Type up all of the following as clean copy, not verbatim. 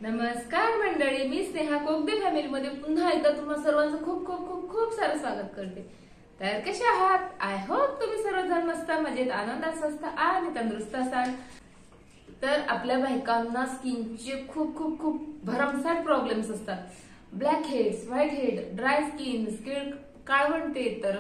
नमस्कार मंडळी, मी स्नेहा कोकदे फॅमिलीमध्ये पुन्हा एकदा तुम्हा सर्वांचं खूप खूप खूप खूप सारं स्वागत करते। तर कसे आहात? आय होप तुम्ही सर्वजण मस्त मजेत आनंदात स्वस्त आणि तंदुरुस्त असाल। तर आपल्या बायकांना स्किनचे खूप खूप खूप भरमसाठ प्रॉब्लेम्स असतात। Black heads, white head, dry skin काळवंटे, तर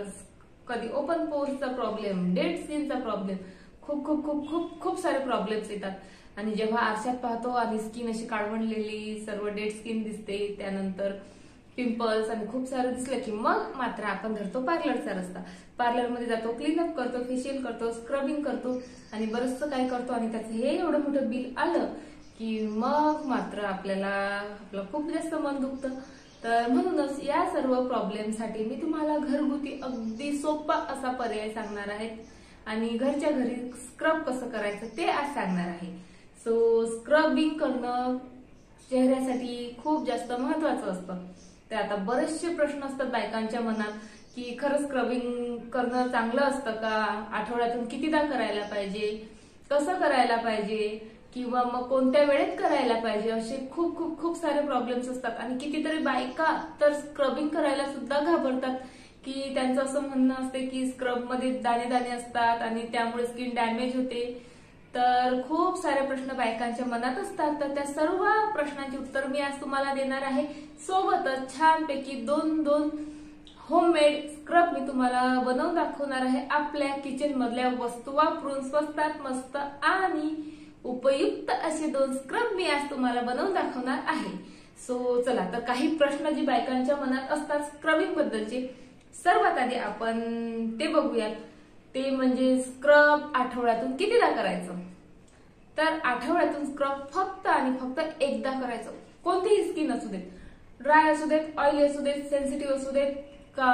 कधी ओपन पोर्सचा प्रॉब्लेम, डेड स्किनचा प्रॉब्लेम, खूप खूप खूप खूप खूप सारे प्रॉब्लेम्स येतात। आणि जेव्हा आरशात पाहतो आणि स्किन अशी काळवंडलेली सर्व डेड स्किन दिसते, त्यानंतर पिंपल्स आणि खूप सारं दिसलं की मग मात्र आपण धरतो पार्लरचा रस्ता। पार्लरमध्ये जातो, क्लीनअप करतो, फेशियल करतो, स्क्रबिंग करतो आणि बरंचसं काय करतो आणि त्याचं हे एवढं मोठं बिल आलं की मग मात्र आपलं खूप जास्त मन दुखतं। तर म्हणूनच या सर्व प्रॉब्लेमसाठी मी तुम्हाला घरगुती अगदी सोपा असा पर्याय सांगणार आहे आणि घरच्या घरी स्क्रब कसं करायचं ते आज सांगणार आहे। सो स्क्रबिंग करणं चेहऱ्यासाठी खूप जास्त महत्वाचं असतं। तर आता बरेचसे प्रश्न असतात बायकांच्या मनात की खरं स्क्रबिंग करणं चांगलं असतं का, आठवड्यातून कितीदा करायला पाहिजे, कसं करायला पाहिजे किंवा मग कोणत्या वेळेत करायला पाहिजे, असे खूप खूप खूप सारे प्रॉब्लेम्स असतात। आणि कितीतरी बायका तर स्क्रबिंग करायला सुद्धा घाबरतात की त्यांचं असं म्हणणं असते की स्क्रब मध्ये दाणे दाणे असतात आणि त्यामुळे स्किन डॅमेज होते। तर खूप सारे प्रश्न बायकांच्या मनात असतात, तर त्या सर्व प्रश्नांची उत्तर मी आज तुम्हाला देणार आहे। सोबतच छानपैकी दोन होममेड स्क्रब मी तुम्हाला बनवून दाखवणार आहे। आपल्या किचन मधल्या वस्तू वापरून स्वस्तात मस्त आणि उपयुक्त असे 2 स्क्रब मी आज तुम्हाला बनवून दाखवणार आहे। सो चला, तर काही प्रश्न जे बायकांच्या मनात असतात स्क्रबिंग बद्दलचे, सर्वात आधी आपण ते बघूयात। ते म्हणजे स्क्रब आठवड्यातून कितीदा करायचं। तर आठवड्यातून स्क्रब फक्त आणि फक्त एकदा करायचं। कोणतीही स्किन असू देत, ड्राय असू देत, ऑइली असू देत, सेन्सिटिव्ह असू देत का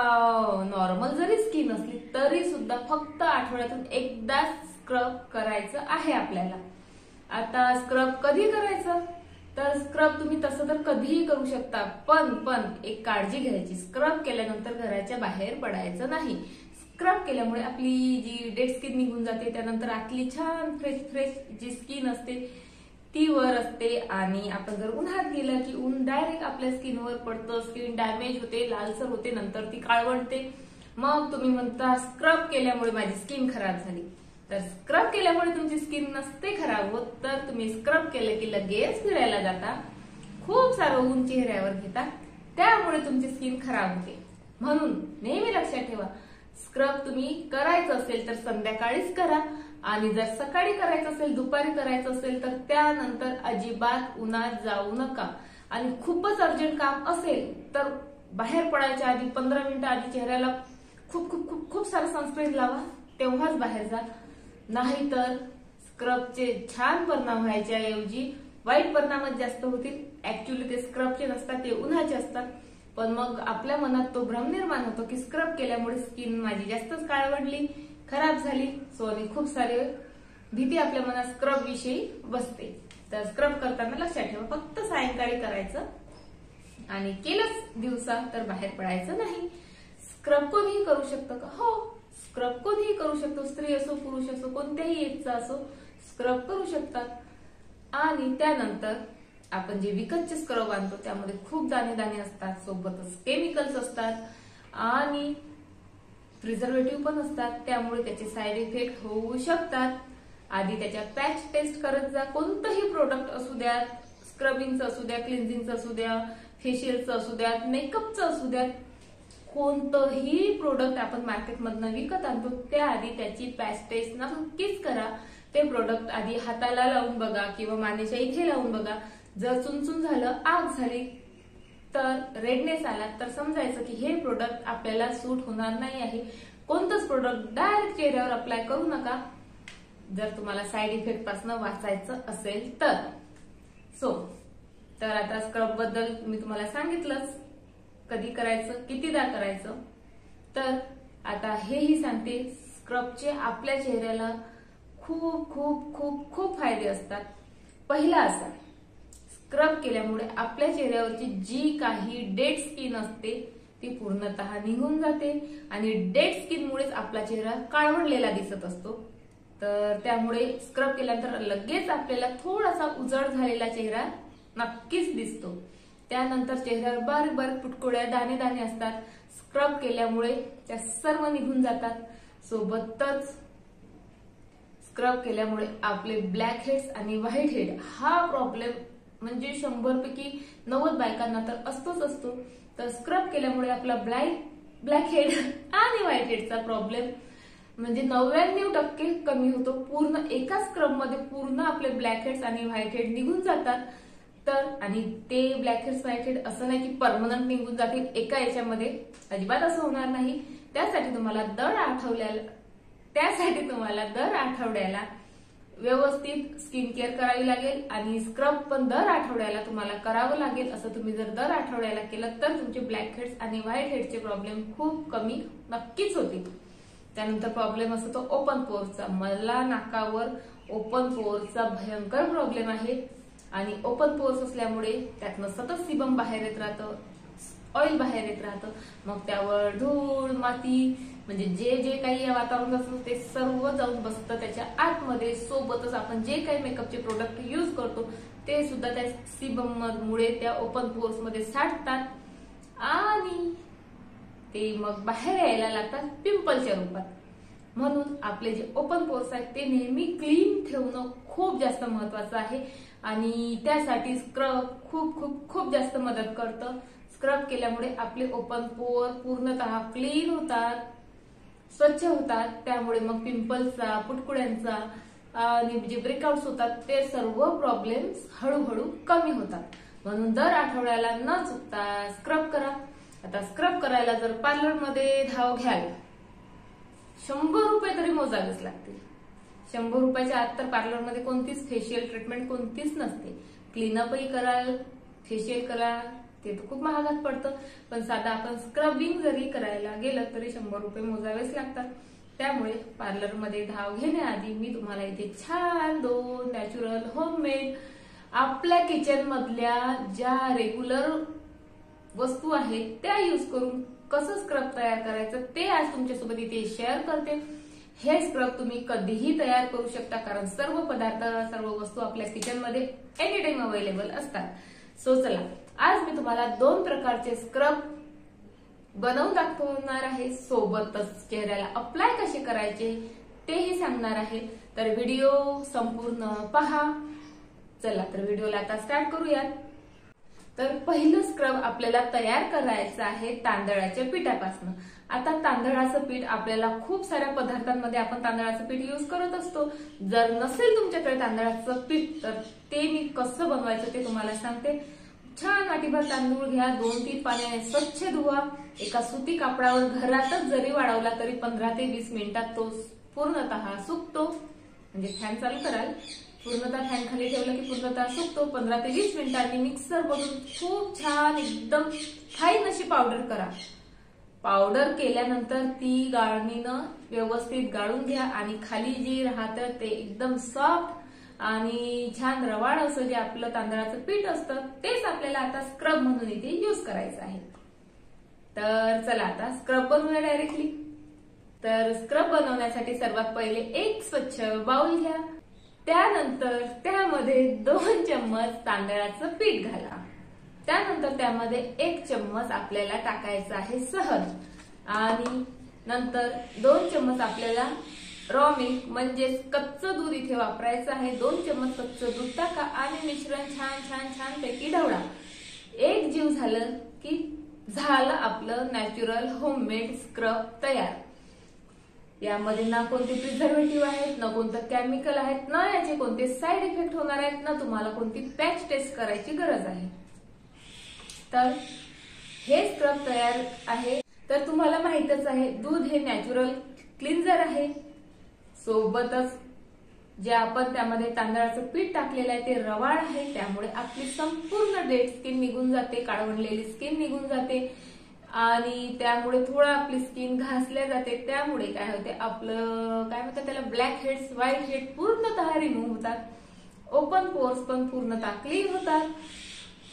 नॉर्मल जरी स्किन असली तरी सुद्धा फक्त आठवड्यातून एकदा स्क्रब करायचं आहे आपल्याला। आता स्क्रब कधी करायचं, तर स्क्रब तुम्ही तसं तर कधीही करू शकता, पण एक काळजी घ्यायची, स्क्रब केल्यानंतर घराच्या बाहेर पडायचं नाही। स्क्रब केल्यामुळे आपली जी डेड स्किन निघून जाते, त्यानंतर आतली छान फ्रेश जी स्किन असते ती वर असते आणि आपण जर उन्हात गेलं की ऊन डायरेक्ट आपल्या स्किनवर पडतं, स्किन डॅमेज होते, लालसर होते, नंतर ती काळवंडते। मग तुम्ही म्हणता स्क्रब केल्यामुळे माझी स्किन खराब झाली। तर स्क्रब केल्यामुळे तुमची स्किन नसते खराब होत, तर तुम्ही स्क्रब केलं की लगेच फिरायला जाता, खूप सारं ऊन चेहऱ्यावर घेता, त्यामुळे तुमची स्किन खराब होते। म्हणून नेहमी लक्षात ठेवा, स्क्रब तुम्ही करायचं असेल तर संध्याकाळीच करा आणि जर सकाळी करायचं असेल, दुपारी करायचं असेल तर त्यानंतर अजिबात उन्हात जाऊ नका। आणि खूपच अर्जंट काम असेल तर बाहेर पडायच्या आधी 15 मिनिटं आधी चेहऱ्याला खूप खूप खूप खूप सारं सनस्क्रीन लावा, तेव्हाच बाहेर जा। नाहीतर स्क्रबचे छान परिणाम व्हायच्या ऐवजी वाईट परिणामच जास्त होतील। ऍक्च्युअली ते स्क्रबचे नसतात, ते उन्हाचे असतात, पण मग आपल्या मनात तो भ्रम निर्माण होतो की स्क्रब केल्यामुळे स्किन माझी जास्तच काळवंडली, खराब झाली। सो आणि खूप सारे भीती आपल्या मनात स्क्रब विषयी बसते। तर स्क्रब करताना लक्षात ठेवा, फक्त सायंकाळी करायचं आणि केलंच दिवसा तर बाहेर पडायचं नाही। स्क्रब कोणीही करू शकतं का? हो, स्क्रब कोणीही करू शकतो, स्त्री असो पुरुष असो कोणत्याही एजचा असो स्क्रब करू शकतात। आणि त्यानंतर आपण जे विकतचे स्क्रब आणतो त्यामध्ये खूप दाणे दाणे असतात, सोबतच केमिकल्स असतात आणि प्रिझर्वेटिव्ह पण असतात, त्यामुळे त्याचे साईड इफेक्ट होऊ शकतात। आधी त्याच्या पॅच टेस्ट करत जा। कोणतंही प्रोडक्ट असू द्यात, स्क्रबिंगचं असू द्या, क्लिन्झिंगचं असू द्या, फेशियलचं असू द्यात, मेकअपचं असू द्यात, कोणतंही प्रोडक्ट आपण मार्केटमधनं विकत आणतो त्याआधी त्याची पॅच टेस्ट नक्कीच करा। ते प्रोडक्ट आधी हाताला लावून बघा किंवा मानेच्या इथे लावून बघा। जर चुनचुन झालं, आग झाली, तर रेडनेस आला, तर समजायचं की हे प्रोडक्ट आपल्याला सूट होणार नाही आहे। कोणतंच प्रोडक्ट डायरेक्ट चेहऱ्यावर अप्लाय करू नका जर तुम्हाला साईड इफेक्ट पासून वाचायचं असेल तर। तर आता स्क्रब बद्दल मी तुम्हाला सांगितलंच, कधी करायचं, कितीदा करायचं। तर आता हेही सांगते, स्क्रबचे आपल्या चेहऱ्याला खूप खूप खूप खूप फायदे असतात। पहिला असा, स्क्रब केल्यामुळे आपल्या चेहऱ्यावरची जी काही डेड स्किन असते ती पूर्णतः निघून जाते आणि डेड स्किन मुळेच आपला चेहरा काळवंडलेला दिसत असतो। तर त्यामुळे स्क्रब केल्यानंतर लगेच आपल्याला थोडासा उजळ झालेला चेहरा नक्कीच दिसतो। त्यानंतर चेहऱ्यावर बारीक बारीक पुटकुळ्या दाणे दाणे असतात, स्क्रब केल्यामुळे त्या सर्व निघून जातात। सोबतच स्क्रब केल्यामुळे आपले ब्लॅक हेड्स आणि व्हाईट हेड हा प्रॉब्लेम म्हणजे 100 पैकी 90 बायकांना तर असतोच असतो। तर स्क्रब केल्यामुळे आपला ब्लॅक हेड आणि व्हाईट हेडचा प्रॉब्लेम म्हणजे 99% कमी होतो। पूर्ण एका स्क्रब मध्ये पूर्ण आपले ब्लॅक हेड्स आणि व्हाईट हेड निघून जातात। तर आणि ते ब्लॅक हेड्स व्हाईट हेड असं नाही की परमनंट निघून जातील एका याच्यामध्ये, अजिबात असं होणार नाही। त्यासाठी तुम्हाला दर आठवड्याला व्यवस्थित स्किन केअर करावी लागेल आणि स्क्रब पण दर आठवड्याला तुम्हाला करावं लागेल। असं तुम्ही जर दर आठवड्याला केलं तर तुमचे ब्लॅक हेड्स आणि व्हाईट हेडचे प्रॉब्लेम खूप कमी नक्कीच होतील। त्यानंतर प्रॉब्लेम असतो तो ओपन पोअर्सचा। मला नाकावर ओपन पोअर्सचा भयंकर प्रॉब्लेम आहे आणि ओपन पोअर्स असल्यामुळे त्यातनं सतत सीबम बाहेर येत राहतं, ऑइल बाहेर येत राहतं। मग त्यावर धूळ माती म्हणजे जे जे काही या वातावरणात असतं ते सर्व जाऊन बसतं त्याच्या आतमध्ये। सोबतच आपण जे काही मेकअपचे प्रोडक्ट युज करतो ते सुद्धा त्या सीबम मुळे त्या ओपन पोअर्स मध्ये साठतात आणि ते मग बाहेर यायला लागतात पिंपलच्या रूपात। म्हणून आपले जे ओपन पोअर्स आहेत ते नेहमी क्लीन ठेवणं खूप जास्त महत्वाचं आहे आणि त्यासाठी स्क्रब खूप खूप खूप जास्त मदत करतं। स्क्रब केल्यामुळे आपले ओपन पोअर पूर्णतः क्लीन होतात, स्वच्छ होतात। त्यामुळे मग पिंपल्सचा, पुटकुड्यांचा आणि जे ब्रेकआउट्स होतात ते सर्व प्रॉब्लेम्स हळूहळू कमी होतात। म्हणून दर आठवड्याला न चुकता स्क्रब करा। आता स्क्रब करायला जर पार्लरमध्ये धाव घ्याल 100 रुपये तरी मोजावेच लागतील। 100 रुपयाच्या आत तर पार्लरमध्ये कोणतीच फेशियल ट्रीटमेंट कोणतीच नसते। क्लीनअपही कराल, फेशियल करा ते तर खूप महागात पडतं, पण साधा आपण स्क्रबिंग जरी करायला गेलं तरी 100 रुपये मोजावेच लागतात। त्यामुळे पार्लरमध्ये धाव घेण्याआधी मी तुम्हाला इथे छान 2 नॅचरल होममेड आपल्या किचन मधल्या ज्या रेग्युलर वस्तू आहेत त्या यूज करून कसं स्क्रब तयार करायचं ते आज तुमच्यासोबत इथे शेअर करते। हे स्क्रब तुम्ही कधीही तयार करू शकता कारण सर्व पदार्थ, सर्व वस्तू आपल्या किचन मध्ये एनी टाइम अवेलेबल असतात। सो चला, आज मी तुम्हाला 2 प्रकारचे स्क्रब बनवून दाखवणार आहे, सोबतच चेहऱ्याला अप्लाय कसे करायचे तेही सांगणार आहे। तर व्हिडिओ संपूर्ण पहा। चला तर व्हिडिओला आता स्टार्ट करूयात। तर पहिलं स्क्रब आपल्याला तयार करायचं आहे तांदळाच्या पिठापासून। आता तांदळाचं पीठ आपल्याला खूप साऱ्या पदार्थांमध्ये आपण तांदळाचं पीठ यूज करत असतो। जर नसेल तुमच्याकडे तांदळाचं पीठ तर ते मी कसं बनवायचं ते तुम्हाला सांगते। छान वाटीभर तांदूळ घ्या, 2-3 पाण्याने स्वच्छ धुवा। एका सुती कापडावर घरातच जरी वाळवला तरी 15 ते 20 मिनिटात तो पूर्णतः सुकतो। म्हणजे फॅन चालू कराल, पूर्णतः फॅन खाली ठेवलं की पूर्णतः सुकतो। 15 ते 20 मिनिटांनी मिक्सर मधून खूप छान एकदम फाईन अशी पावडर करा। पावडर केल्यानंतर ती गाळणीनं व्यवस्थित गाळून घ्या आणि खाली जी राहतं ते एकदम सॉफ्ट आणि छान रवाळ असं जे आपलं तांदळाचं पीठ असतं तेच आपल्याला आता स्क्रब म्हणून इथे यूज करायचं आहे। तर चला आता स्क्रब बनवूया डायरेक्टली। तर स्क्रब बनवण्यासाठी सर्वात पहिले एक स्वच्छ बाउल घ्या, त्यानंतर त्यामध्ये 2 चम्मच तांदळाचं पीठ घाला, त्यानंतर त्यामध्ये 1 चम्मच आपल्याला टाकायचं आहे शहद आणि नंतर 2 चम्मच आपल्याला रॉ मिल्क म्हणजेच कच्चं दूध इथे वापरायचं आहे। 2 चम्मच कच्चं दूध टाका आणि मिश्रण छान छान छान पैकी ढवळा। एक जीव झालं की झालं आपलं नॅचरल होममेड स्क्रब तयार। यामध्ये ना कोणते प्रिझर्वेटिव्ह आहेत, ना कोणतं केमिकल आहेत, ना याचे कोणते साइड इफेक्ट होणार आहेत, ना तुम्हाला कोणती पॅच टेस्ट करायची गरज आहे। तर हे स्क्रब तयार आहे। तर तुम्हाला माहितच आहे दूध हे नॅचरल क्लिन्झर आहे। सोबतच जे आपण त्यामध्ये तांदळाचं पीठ टाकलेलं आहे ते रवाळ आहे, त्यामुळे आपली संपूर्ण डेड स्किन निघून जाते, काळवंडलेली स्किन निघून जाते आणि त्यामुळे थोडं आपली स्किन घासल्या जाते। त्यामुळे काय होते आपलं काय म्हणतात त्याला ब्लॅक हेड्स, व्हाईट हेड पूर्णतः रिमूव्ह होतात। ओपन पोर्स पण पूर्णतः क्लीन होतात।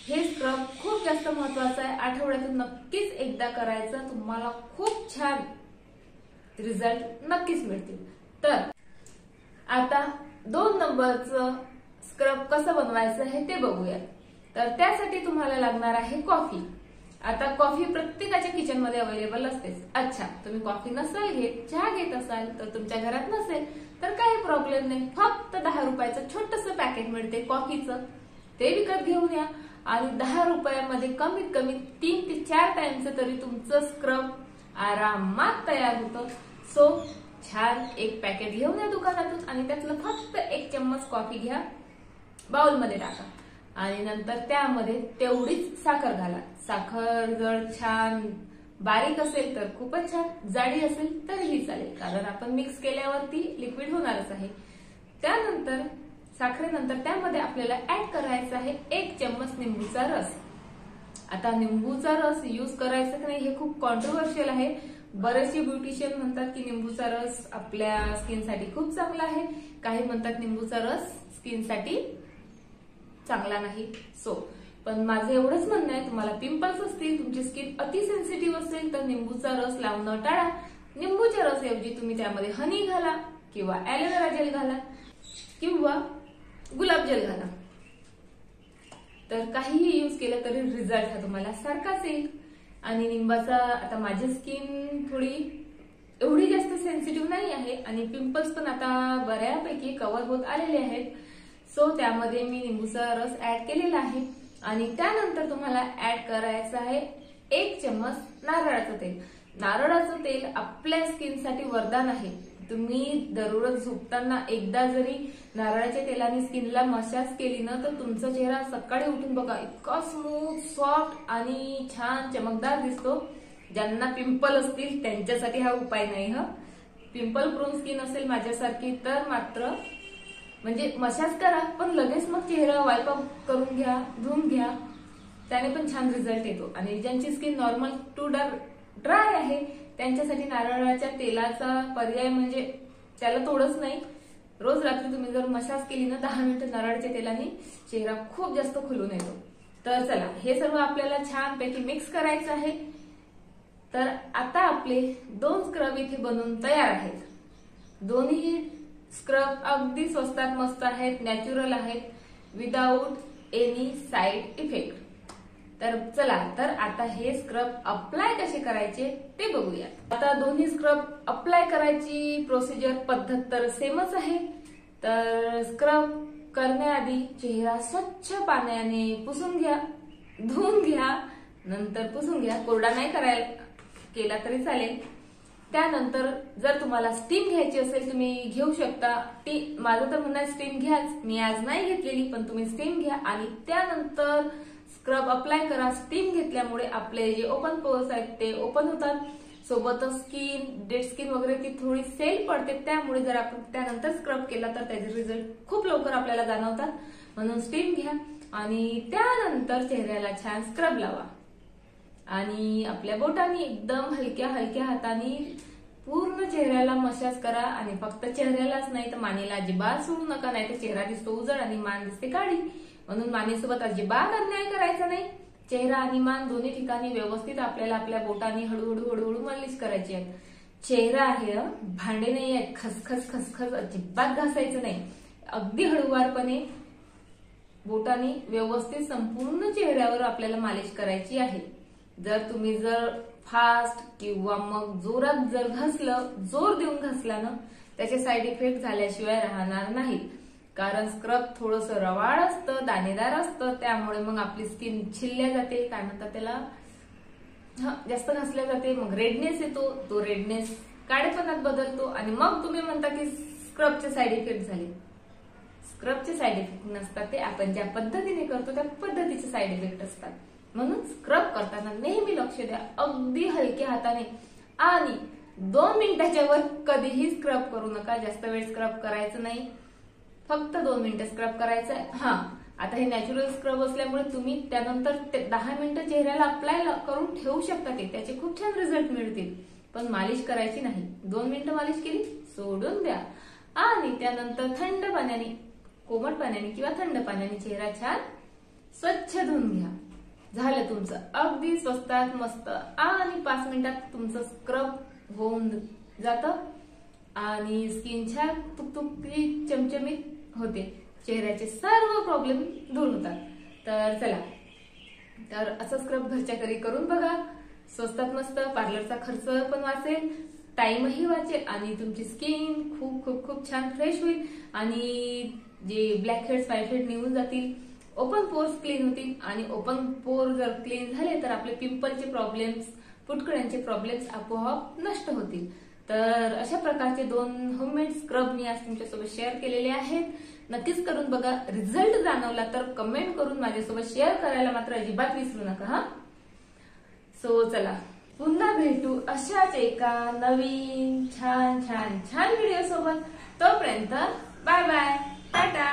हे स्क्रब खूप जास्त महत्वाचं आहे, आठवड्यातून नक्कीच एकदा करायचं, तुम्हाला खूप छान रिझल्ट नक्कीच मिळतील। तर आता 2 नंबरचं स्क्रब कसं बनवायचं आहे ते बघूयात। तर त्यासाठी तुम्हाला लागणार आहे कॉफी. आता कॉफी प्रत्येकाच्या किचन मध्ये अवेलेबल असतेच. अच्छा, तुम्ही कॉफी नसाल घेत, चहा घेत असाल, तर तुमच्या घरात नसेल तर काही प्रॉब्लेम नाही. फक्त 10 रुपयाचं छोटस पॅकेट मिळते कॉफीचं, ते विकत घेऊन या आणि 10 रुपयामध्ये कमीत कमी 3 ते 4 टाइमचं तरी तुमचं स्क्रब आरामात तयार होतं. सो छान एक पॅकेट घेऊन या दुकानातून आणि त्यातलं फक्त 1 चम्मच कॉफी घ्या, बाउलमध्ये टाका आणि नंतर त्यामध्ये तेवढीच साखर घाला. साखर जर छान बारीक असेल तर खूपच छान, जाडी असेल तरीही चालेल, कारण आपण मिक्स केल्यावरती लिक्विड होणारच आहे. त्यानंतर साखरेनंतर त्यामध्ये आपल्याला ऍड करायचा आहे 1 चम्मच निंबूचा रस. आता निंबूचा रस यूज करायचा की नाही हे खूप कॉन्ट्रोवर्शियल आहे. बरेचसे ब्युटिशियन म्हणतात की निंबूचा रस आपल्या स्किनसाठी खूप चांगला आहे, काही म्हणतात निंबूचा रस स्किनसाठी चांगला नाही. पण माझं एवढंच म्हणणं आहे, तुम्हाला पिंपल्स असतील, तुमची स्किन अति सेन्सिटिव्ह असेल तर निंबूचा रस लावणं टाळा. निंबूच्या रस ऐवजी तुम्ही त्यामध्ये हनी घाला किंवा ॲलोवेरा जेल घाला किंवा गुलाब जेल घाला. तर काहीही यूज केलं तरी रिझल्ट हा तुम्हाला सारखाच येईल. आणि निंबाचा, आता माझी स्किन थोडी एवढी जास्त सेन्सिटिव्ह नाही आहे आणि पिंपल्स पण आता बऱ्यापैकी कव्हर होत आलेले आहेत. सो त्यामध्ये मी निंबूचा रस ऍड केलेला आहे. आणि त्यानंतर तुम्हाला ऍड करायचं आहे 1 चम्मच नारळाचं तेल. नारळाचं तेल आपल्या स्किनसाठी वरदान आहे. तुम्ही दररोज झोपताना एकदा जरी नारळाच्या तेलाने स्किनला मसाज केली ना, तर तुमचा चेहरा सकाळी उठून बघा इतका स्मूथ, सॉफ्ट आणि छान चमकदार दिसतो. ज्यांना पिंपल असतील त्यांच्यासाठी हा उपाय नाही. पिंपल प्रोन स्किन असेल माझ्यासारखी तर मात्र म्हणजे मसाज करा, पण लगेच मग चेहरा वाईप अप करून घ्या, धुवून घ्या, त्याने पण छान रिझल्ट येतो. आणि ज्यांची स्किन नॉर्मल टू ड्राय आहे त्यांच्यासाठी नारळाच्या तेलाचा पर्याय म्हणजे त्याला तोडच नाही. रोज रात्री तुम्ही जर मसाज केली ना 10 मिनिटं नारळाच्या तेलाने, चेहरा खूप जास्त खुलून येतो. तर चला, हे सर्व आपल्याला छानपैकी मिक्स करायचं आहे. तर आता आपले 2 स्क्रब इथे बनवून तयार आहेत. दोन्ही स्क्रब अगदी स्वस्तात मस्त आहेत, नॅचरल आहेत, विदाउट एनी साइड इफेक्ट. तर चला, तर आता हे स्क्रब अप्लाय कसे करायचे ते बघूया. आता दोन्ही स्क्रब अप्लाय करायची प्रोसिजर पद्धत तर सेमच आहे. तर स्क्रब करण्याआधी चेहरा स्वच्छ पाण्याने पुसून घ्या, धुवून घ्या, नंतर पुसून घ्या. कोरडा नाही करायला केला तरी चालेल. त्यानंतर जर तुम्हाला स्टीम घ्यायची असेल तुम्ही घेऊ शकता. माझं तर म्हणणं स्टीम घ्याच, मी आज नाही घेतलेली, पण तुम्ही स्टीम घ्या आणि त्यानंतर स्क्रब अप्लाय करा. स्टीम घेतल्यामुळे आपले जे ओपन पोर्स आहेत ते ओपन होतात, सोबतच स्किन, डेड स्किन वगैरे ती थोडी सेल पडते. त्यामुळे जर आपण त्यानंतर स्क्रब केला तर त्याचे रिझल्ट खूप लवकर आपल्याला जाणवतात. म्हणून स्टीम घ्या आणि त्यानंतर चेहऱ्याला छान स्क्रब लावा आणि आपल्या बोटांनी एकदम हलक्या हलक्या हाताने पूर्ण चेहऱ्याला मसाज करा. आणि फक्त चेहऱ्यालाच नाही तर मानेला अजिबात सोडू नका, नाही तर चेहरा दिसतो उजळ आणि मान दिसते काळी. म्हणून मानेसोबत अजिबात अन्याय करायचा नाही. चेहरा आणि मान दोन्ही ठिकाणी व्यवस्थित आपल्याला आपल्या बोटांनी हळूहळू हळूहळू मालिश करायची आहे. चेहरा आहे, भांडे नाही आहेत, खसखस खसखस अजिबात घासायचं नाही. अगदी हळूवारपणे बोटांनी व्यवस्थित संपूर्ण चेहऱ्यावर आपल्याला मालिश करायची आहे. जर फास्ट किंवा मग जोरात जर घासलं, जोर देऊन घासला ना, त्याचे साईड इफेक्ट झाल्याशिवाय राहणार नाहीत. कारण स्क्रब थोडंसं रवाळ असतं, दाणेदार असतं, त्यामुळे मग आपली स्किन छिल्ल्या जाते, काय म्हणतात त्याला, जास्त घासल्या जाते, मग रेडनेस येतो. तो रेडनेस काळेपणात बदलतो आणि मग तुम्ही म्हणता की स्क्रबचे साईड इफेक्ट झाले. स्क्रबचे साईड इफेक्ट नसतात, ते आपण ज्या पद्धतीने करतो त्या पद्धतीचे साईड इफेक्ट असतात. म्हणून स्क्रब करताना नेहमी लक्ष द्या, अगदी हलक्या हाताने आणि 2 मिनिटाच्या वर कधीही स्क्रब करू नका. जास्त वेळ स्क्रब करायचं नाही, फक्त 2 मिनिटं स्क्रब करायचं आहे. आता हे नॅचरल स्क्रब असल्यामुळे तुम्ही त्यानंतर 10 मिनिटं चेहऱ्याला अप्लाय करून ठेवू शकता, त्याचे खूप छान रिझल्ट मिळतील. पण मालिश करायची नाही. 2 मिनिटं मालिश केली, सोडून द्या आणि त्यानंतर थंड पाण्याने, कोमट पाण्याने किंवा थंड पाण्याने चेहरा छान स्वच्छ धुवून घ्या. झालं तुमचं अगदी स्वस्तात मस्त आणि 5 मिनिटात तुमचं स्क्रब होऊन जातं आणि स्किन छान तुकतुकीत चमचमीत होते. चेहऱ्याचे सर्व प्रॉब्लेम दूर होतात. तर चला, तर असं स्क्रब घरच्या घरी करून बघा. स्वस्तात मस्त, पार्लरचा खर्च पण वाचेल, टाइमही वाचेल आणि तुमची स्किन खूप खूप खूप छान फ्रेश होईल आणि जे ब्लॅक हेड्स व्हाईट हेड निघून जातील, ओपन पोर्स क्लीन होतील आणि ओपन पोर जर क्लीन झाले तर आपले पिंपलचे प्रॉब्लेम्स, फुटकड्यांचे प्रॉब्लेम्स आपोआप नष्ट होतील. तर अशा प्रकारचे 2 होममेड स्क्रब मी आज तुमच्यासोबत शेअर केलेले आहेत. नक्कीच करून बघा. रिझल्ट जाणवला तर कमेंट करून माझ्यासोबत शेअर करायला मात्र अजिबात विसरू नका हा. सो चला, पुन्हा भेटू अशाच एका नवीन छान छान छान व्हिडिओ सोबत. तोपर्यंत बाय बाय, टाटा.